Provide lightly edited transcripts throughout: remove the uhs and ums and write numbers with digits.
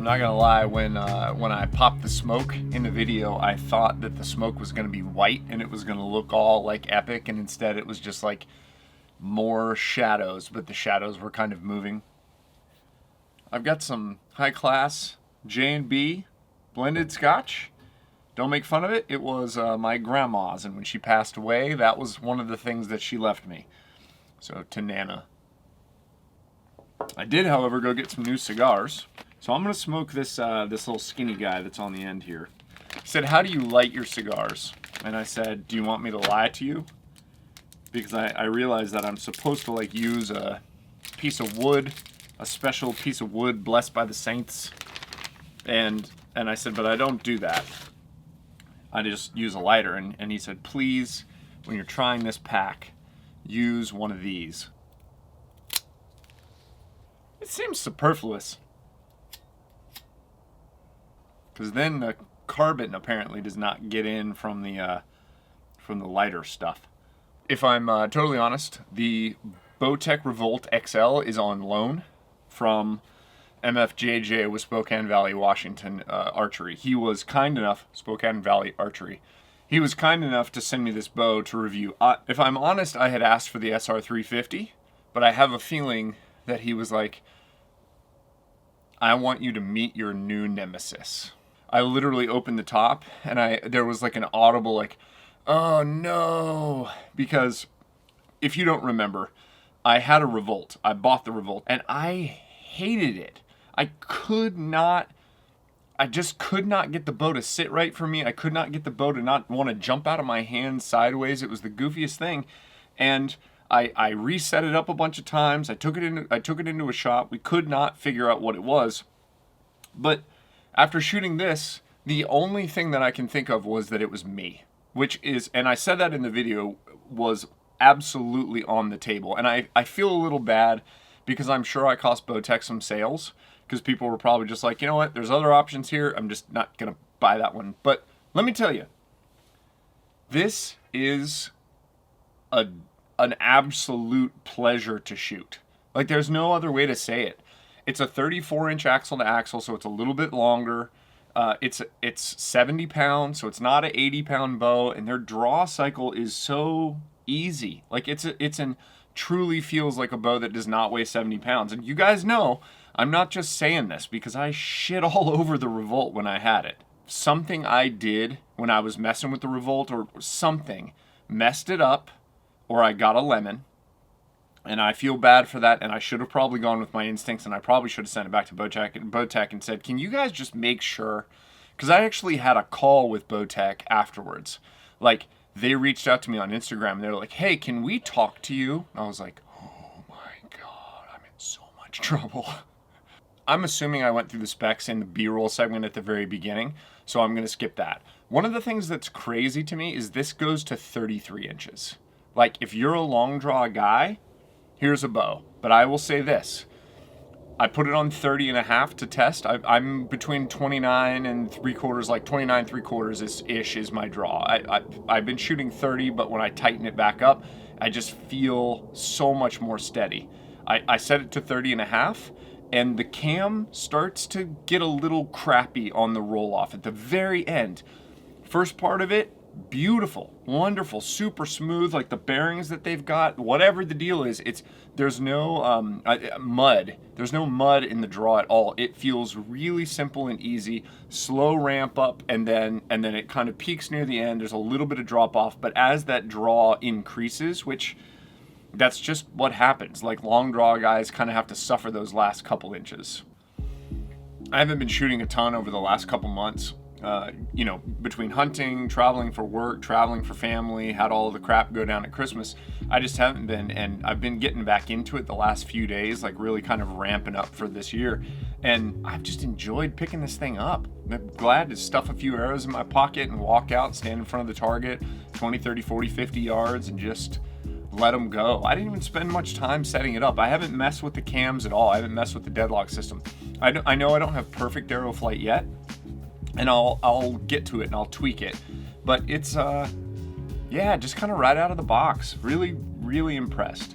I'm not gonna lie, when I popped the smoke in the video, I thought that the smoke was gonna be white and it was gonna look all like epic, and instead it was just like more shadows, but the shadows were kind of moving. I've got some high class J&B blended scotch. Don't make fun of it. It was my grandma's, and when she passed away, that was one of the things that she left me. So to Nana. I did, however, go get some new cigars. So I'm gonna smoke this this little skinny guy that's on the end here. He said, "How do you light your cigars?" And I said, "Do you want me to lie to you?" Because I realized that I'm supposed to like use a piece of wood, a special piece of wood blessed by the saints. And I said, "But I don't do that. I just use a lighter." And he said, "Please, when you're trying this pack, use one of these." It seems superfluous, because then the carbon apparently does not get in from the lighter stuff. If I'm totally honest, the Bowtech Revolt XL is on loan from MFJJ with Spokane Valley, Washington Archery. He was kind enough, Spokane Valley Archery. He was kind enough to send me this bow to review. If I'm honest, I had asked for the SR350, but I have a feeling that he was like, "I want you to meet your new nemesis." I literally opened the top, and there was like an audible like, "Oh no," because if you don't remember, I had a Revolt. I bought the Revolt, and I hated it. I just could not get the bow to sit right for me. I could not get the bow to not want to jump out of my hand sideways. It was the goofiest thing. And I reset it up a bunch of times. I took it into a shop. We could not figure out what it was. But after shooting this, the only thing that I can think of was that it was me, which is, and I said that in the video, was absolutely on the table. And I feel a little bad because I'm sure I cost Bowtech some sales, because people were probably just like, you know what, there's other options here. I'm just not going to buy that one. But let me tell you, this is an absolute pleasure to shoot. Like, there's no other way to say it. It's a 34-inch axle to axle, so it's a little bit longer. It's 70 pounds, so it's not an 80-pound bow, and their draw cycle is so easy. Like, it's truly feels like a bow that does not weigh 70 pounds. And you guys know, I'm not just saying this because I shit all over the Revolt when I had it. Something I did when I was messing with the Revolt or something messed it up, or I got a lemon, and I feel bad for that, and I should have probably gone with my instincts, and I probably should have sent it back to Bowtech and said, "Can you guys just make sure?" Because I actually had a call with Bowtech afterwards. Like, they reached out to me on Instagram, and they were like, "Hey, can we talk to you?" And I was like, "Oh my God, I'm in so much trouble." I'm assuming I went through the specs in the B-roll segment at the very beginning, so I'm going to skip that. One of the things that's crazy to me is this goes to 33 inches. Like, if you're a long draw guy, here's a bow. But I will say this. I put it on 30.5 to test. I'm between 29 and 3/4, like 29 3/4 ish is my draw. I've been shooting 30, but when I tighten it back up, I just feel so much more steady. I set it to 30.5, and the cam starts to get a little crappy on the roll off at the very end. First part of it, beautiful, wonderful, super smooth, like the bearings that they've got, whatever the deal is, there's no mud. There's no mud in the draw at all. It feels really simple and easy, slow ramp up, and then it kind of peaks near the end. There's a little bit of drop off, but as that draw increases, which that's just what happens. Like, long draw guys kind of have to suffer those last couple inches. I haven't been shooting a ton over the last couple months. Between hunting, traveling for work, traveling for family, had all the crap go down at Christmas. I just haven't been, and I've been getting back into it the last few days, like really kind of ramping up for this year. And I've just enjoyed picking this thing up. I'm glad to stuff a few arrows in my pocket and walk out, stand in front of the target, 20, 30, 40, 50 yards, and just let them go. I didn't even spend much time setting it up. I haven't messed with the cams at all. I haven't messed with the deadlock system. I know I don't have perfect arrow flight yet, and I'll get to it and I'll tweak it. But it's just kind of right out of the box. Really, really impressed.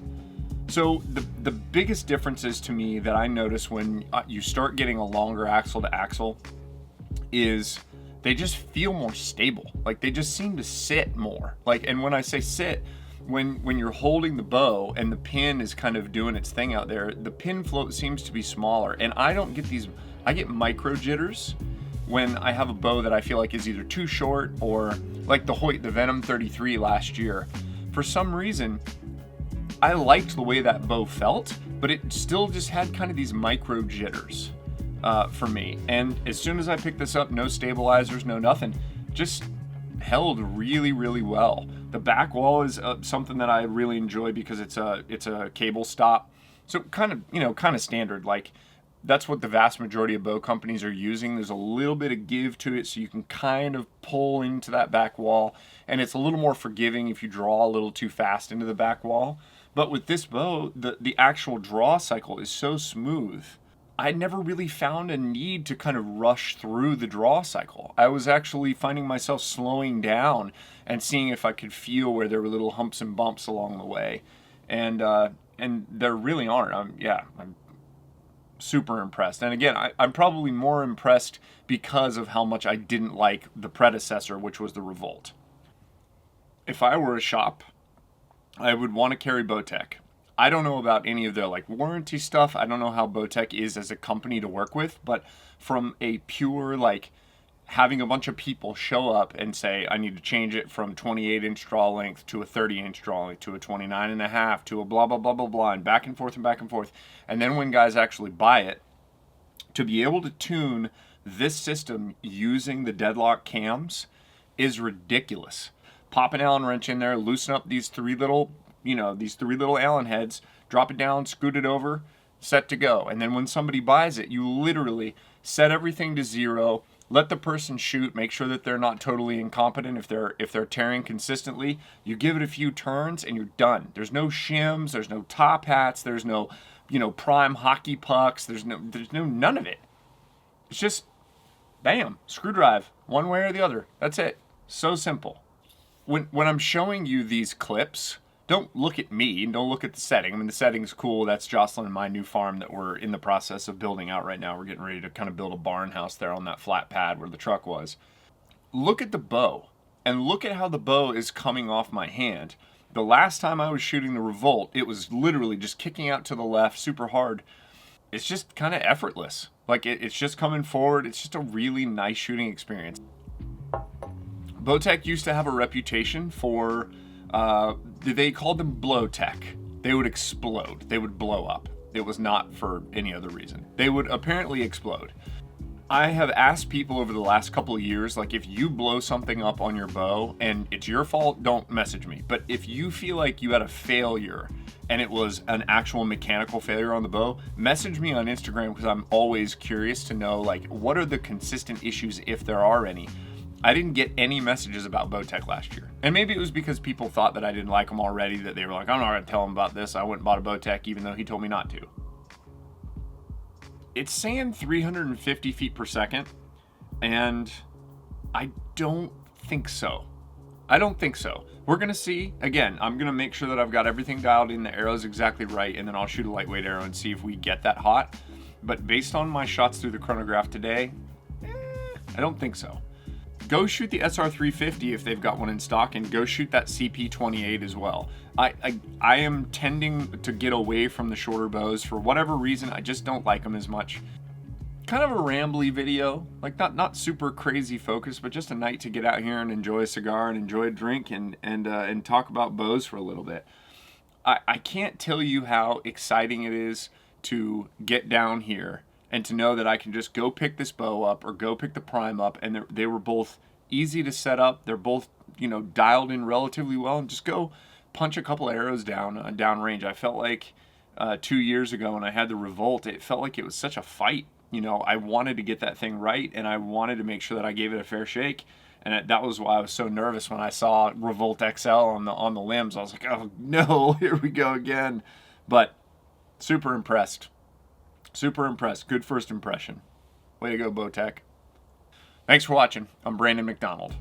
So the biggest differences to me that I notice when you start getting a longer axle to axle is they just feel more stable. Like they just seem to sit more. Like, and when I say sit, when you're holding the bow and the pin is kind of doing its thing out there, the pin float seems to be smaller. And I don't get these, I get micro jitters when I have a bow that I feel like is either too short, or like the Hoyt, the Venom 33 last year. For some reason, I liked the way that bow felt, but it still just had kind of these micro jitters for me. And as soon as I picked this up, no stabilizers, no nothing, just held really, really well. The back wall is something that I really enjoy because it's a cable stop. So kind of standard. Like that's what the vast majority of bow companies are using. There's a little bit of give to it, so you can kind of pull into that back wall, and it's a little more forgiving if you draw a little too fast into the back wall. But with this bow, the actual draw cycle is so smooth. I never really found a need to kind of rush through the draw cycle. I was actually finding myself slowing down and seeing if I could feel where there were little humps and bumps along the way. And there really aren't. I'm super impressed. And again, I'm probably more impressed because of how much I didn't like the predecessor, which was the Revolt. If I were a shop, I would want to carry Bowtech. I don't know about any of their like warranty stuff. I don't know how Bowtech is as a company to work with, but from a pure like having a bunch of people show up and say, I need to change it from 28-inch draw length to a 30-inch draw length to a 29.5 to a blah, blah, blah, blah, blah, and back and forth and back and forth. And then when guys actually buy it, to be able to tune this system using the deadlock cams is ridiculous. Pop an Allen wrench in there, loosen up these three little Allen heads, drop it down, scoot it over, set to go. And then when somebody buys it, you literally set everything to 0, let the person shoot, make sure that they're not totally incompetent if they're tearing consistently. You give it a few turns and you're done. There's no shims, there's no top hats, there's no, prime hockey pucks, there's no none of it. It's just bam, screw drive, one way or the other. That's it. So simple. When I'm showing you these clips, don't look at me, don't look at the setting. I mean, the setting's cool. That's Jocelyn and my new farm that we're in the process of building out right now. We're getting ready to kind of build a barn house there on that flat pad where the truck was. Look at the bow, and look at how the bow is coming off my hand. The last time I was shooting the Revolt, it was literally just kicking out to the left super hard. It's just kind of effortless. Like it's just coming forward. It's just a really nice shooting experience. Bowtech used to have a reputation for, they called them Blowtech. They would explode. They would blow up. It was not for any other reason. They would apparently explode. I have asked people over the last couple of years, like if you blow something up on your bow and it's your fault, don't message me. But if you feel like you had a failure and it was an actual mechanical failure on the bow, message me on Instagram because I'm always curious to know like what are the consistent issues if there are any. I didn't get any messages about Bowtech last year. And maybe it was because people thought that I didn't like them already, that they were like, I'm not going to tell them about this. I went and bought a Bowtech even though he told me not to. It's saying 350 feet per second, and I don't think so. I don't think so. We're going to see. Again, I'm going to make sure that I've got everything dialed in, the arrow's exactly right, and then I'll shoot a lightweight arrow and see if we get that hot. But based on my shots through the chronograph today, I don't think so. Go shoot the SR350 if they've got one in stock, and go shoot that CP28 as well. I am tending to get away from the shorter bows for whatever reason. I just don't like them as much. Kind of a rambly video, like not super crazy focused, but just a night to get out here and enjoy a cigar and enjoy a drink and talk about bows for a little bit. I can't tell you how exciting it is to get down here and to know that I can just go pick this bow up or go pick the prime up, and they were both easy to set up. They're both, dialed in relatively well, and just go punch a couple arrows down range. I felt like 2 years ago when I had the Revolt, it felt like it was such a fight. I wanted to get that thing right, and I wanted to make sure that I gave it a fair shake. And that was why I was so nervous when I saw Revolt XL on the limbs. I was like, oh no, here we go again. But super impressed. Super impressed. Good first impression. Way to go, Bowtech. Thanks for watching. I'm Brandon McDonald.